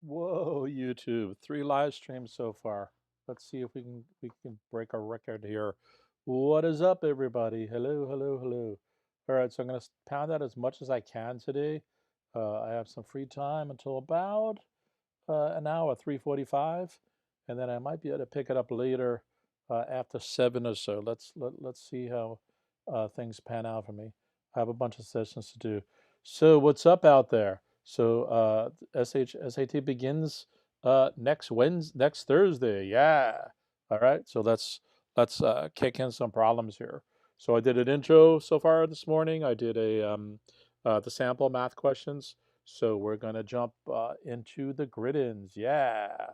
Whoa, YouTube, 3 live streams so far. Let's see if we can break a record here. What is up, everybody? Hello, hello, hello. All right, so I'm gonna pound out as much as I can today. I have some free time until about an hour, 3:45, and then I might be able to pick it up later after 7 or so. Let's see how things pan out for me. I have a bunch of sessions to do. So what's up out there? So SHSAT begins next Thursday. Yeah. All right. So let's kick in some problems here. So I did an intro so far this morning. I did the sample math questions. So we're gonna jump into the grid-ins. Yeah.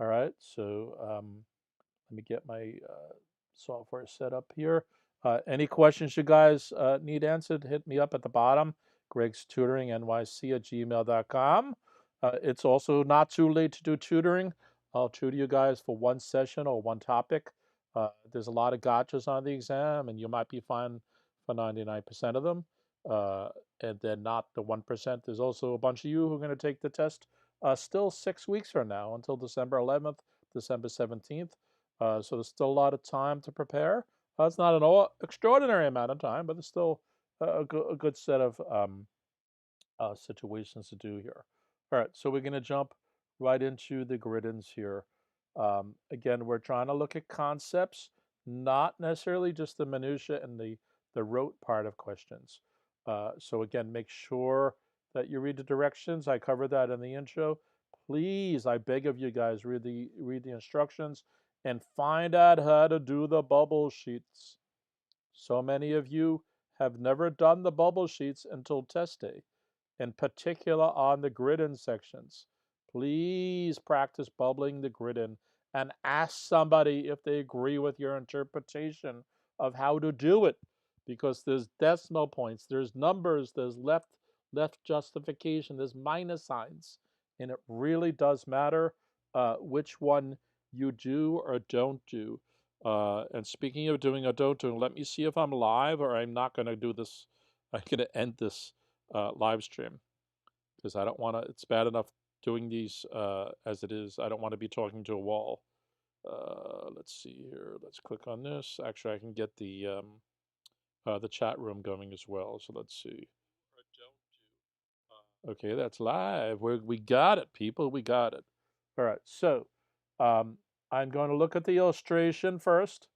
All right. So let me get my software set up here. Any questions you guys need answered, hit me up at the bottom, GregsTutoringNYC at gmail.com. It's also not too late to do tutoring. I'll tutor you guys for one session or one topic. There's a lot of gotchas on the exam, and you might be fine for 99% of them. And then not the 1%. There's also a bunch of you who are going to take the test still 6 weeks from now until December 11th, December 17th. So there's still a lot of time to prepare. It's not an extraordinary amount of time, but it's still a good set of situations to do here. All right, so we're going to jump right into the grid-ins here. Again, we're trying to look at concepts, not necessarily just the minutia and the rote part of questions. So again, make sure that you read the directions. I covered that in the intro. Please, I beg of you guys, read the instructions and find out how to do the bubble sheets. So many of you have never done the bubble sheets until test day, in particular on the grid-in sections. Please practice bubbling the grid-in and ask somebody if they agree with your interpretation of how to do it, because there's decimal points, there's numbers, there's left justification, there's minus signs, and it really does matter which one you do or don't do. And speaking of doing or don't do, let me see if I'm live or I'm not going to do this. I'm going to end this live stream because I don't want to. It's bad enough doing these as it is. I don't want to be talking to a wall. Let's see here. Let's click on this. Actually, I can get the chat room going as well. So let's see. Okay, that's live. We got it, people. We got it. All right. So I'm going to look at the illustration first.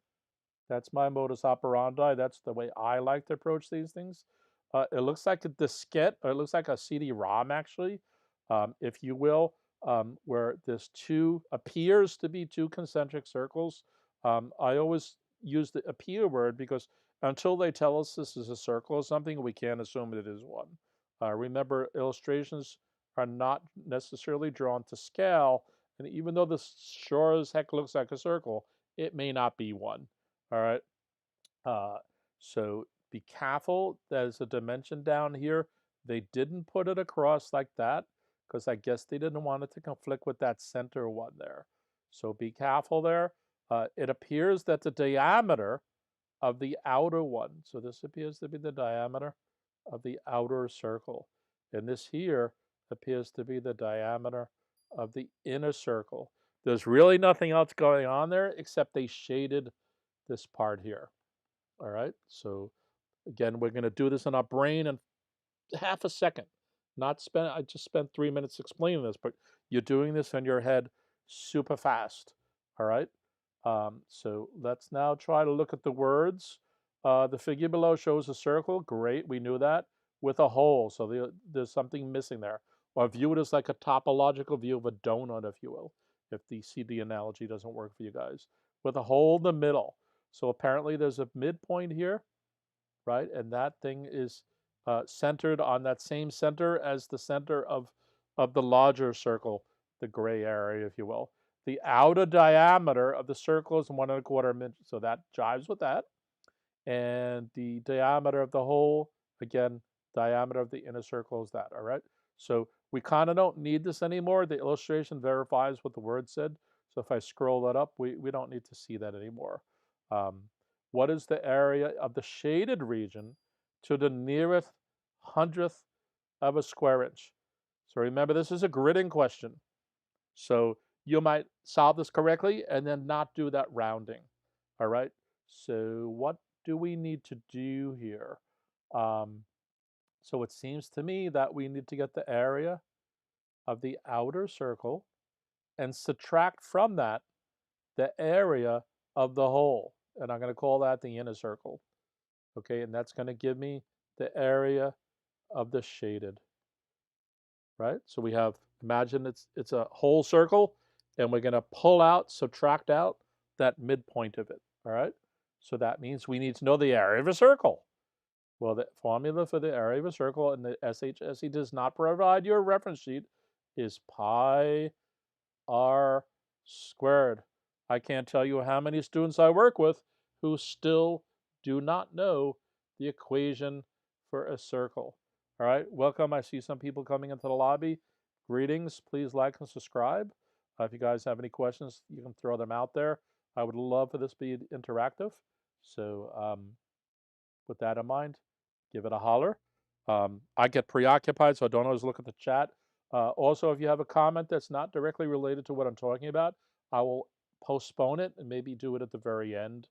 That's my modus operandi. That's the way I like to approach these things. It looks like a diskette, or it looks like a CD-ROM, actually, if you will, where there's appears to be two concentric circles. I always use the appear word because until they tell us this is a circle or something, we can't assume it is one. Remember, illustrations are not necessarily drawn to scale, and even though this sure as heck looks like a circle, it may not be one. All right. Uh, so be careful. There's a dimension down here. They didn't put it across like that because I guess they didn't want it to conflict with that center one there. So be careful there. It appears that the diameter of the outer one, so this appears to be the diameter of the outer circle. And this here appears to be the diameter of the inner circle. There's really nothing else going on there except they shaded this part here. All right. So again, we're going to do this in our brain in half a second. I just spent 3 minutes explaining this, but you're doing this in your head super fast. All right. So let's now try to look at the words. The figure below shows a circle. Great. We knew that, with a hole. So there's something missing there. Or view it as like a topological view of a donut, if you will, if the CD analogy doesn't work for you guys, with a hole in the middle. So apparently there's a midpoint here, right? And that thing is centered on that same center as the center of the larger circle, the gray area, if you will. The outer diameter of the circle is 1¼ inch, so that jives with that. And the diameter of the hole, again, diameter of the inner circle is that, all right? So we kind of don't need this anymore. The illustration verifies what the word said. So if I scroll that up, we don't need to see that anymore. What is the area of the shaded region to the nearest 100th of a square inch? So remember, this is a gridding question. So you might solve this correctly and then not do that rounding. All right. So what do we need to do here? So it seems to me that we need to get the area of the outer circle and subtract from that the area of the whole. And I'm going to call that the inner circle. Okay, and that's going to give me the area of the shaded, right? So we have, imagine it's a whole circle, and we're going to pull out, subtract out that midpoint of it, all right? So that means we need to know the area of a circle. Well, the formula for the area of a circle, and the SHSAT does not provide you a reference sheet, is pi r squared. I can't tell you how many students I work with who still do not know the equation for a circle. All right, welcome. I see some people coming into the lobby. Greetings. Please like and subscribe. If you guys have any questions, you can throw them out there. I would love for this to be interactive. So with that in mind, give it a holler. I get preoccupied, so I don't always look at the chat. Also, if you have a comment that's not directly related to what I'm talking about, I will postpone it and maybe do it at the very end.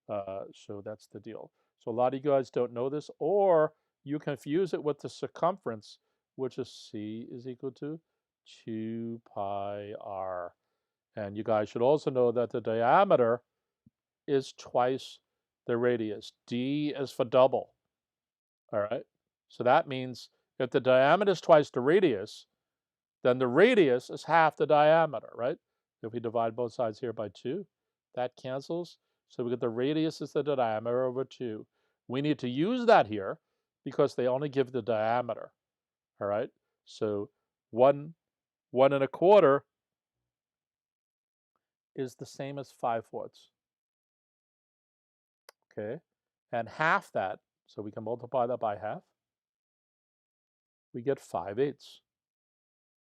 So that's the deal. So a lot of you guys don't know this, or you confuse it with the circumference, which is C is equal to 2 pi r. And you guys should also know that the diameter is twice the radius. D is for double. All right. So that means if the diameter is twice the radius, then the radius is half the diameter, right? If we divide both sides here by 2, that cancels. So we get the radius is the diameter over 2. We need to use that here because they only give the diameter. All right. So 1 1¼ is the same as 5/4. Okay. And half that, so we can multiply that by half, we get 5/8.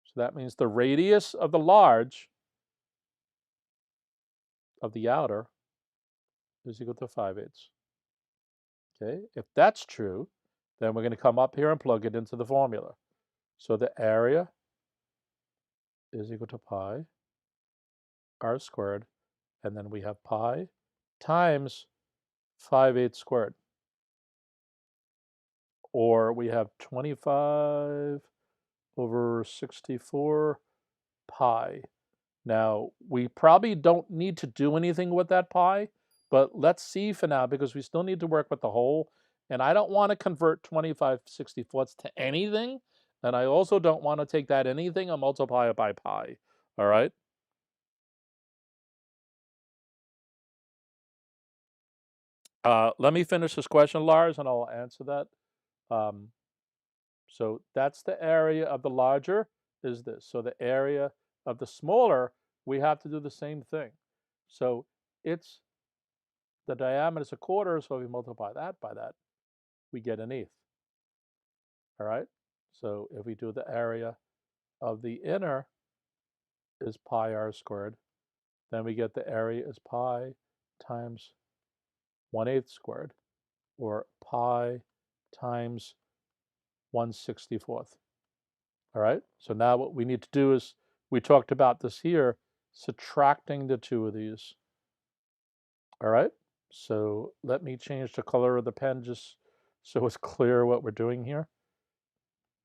So that means the radius of the large of the outer is equal to 5/8. Okay, if that's true, then we're going to come up here and plug it into the formula. So the area is equal to pi r squared, and then we have pi times 5/8 squared. Or we have 25 over 64 pi. Now, we probably don't need to do anything with that pi, but let's see for now because we still need to work with the whole. And I don't want to convert 25/64 to anything. And I also don't want to take that anything and multiply it by pi. All right? Let me finish this question, Lars, and I'll answer that. So that's the area of the larger is this. So the area of the smaller, we have to do the same thing. So it's the diameter is 1/4, so if we multiply that by that, we get 1/8. All right? So if we do the area of the inner is pi r squared, then we get the area is pi times 1/8 squared, or pi times 1/64. All right? So now what we need to do is, we talked about this here, subtracting the two of these. All right? So let me change the color of the pen just so it's clear what we're doing here.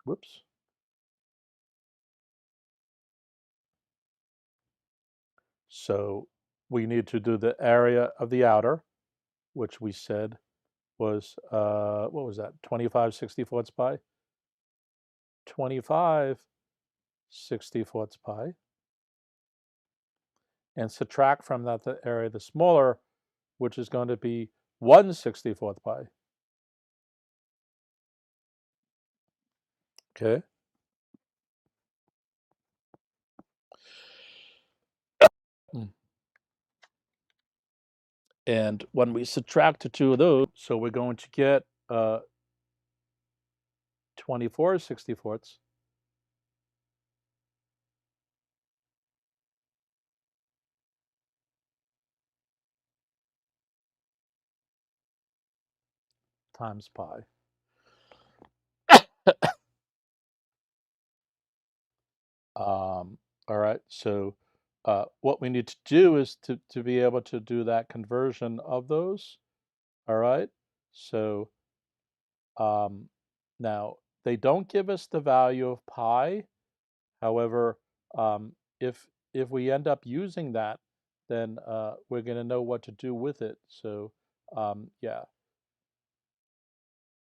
Whoops. So we need to do the area of the outer, which we said was, what was that, 25/64 pi? 25/64 pi. And subtract from that the area of the smaller, which is going to be 1/64 pi. Okay. And when we subtract the two of those, so we're going to get 24/64 times pi. All right, so what we need to do is to be able to do that conversion of those. All right, so now they don't give us the value of pi. However, um, if we end up using that, then we're going to know what to do with it. So yeah,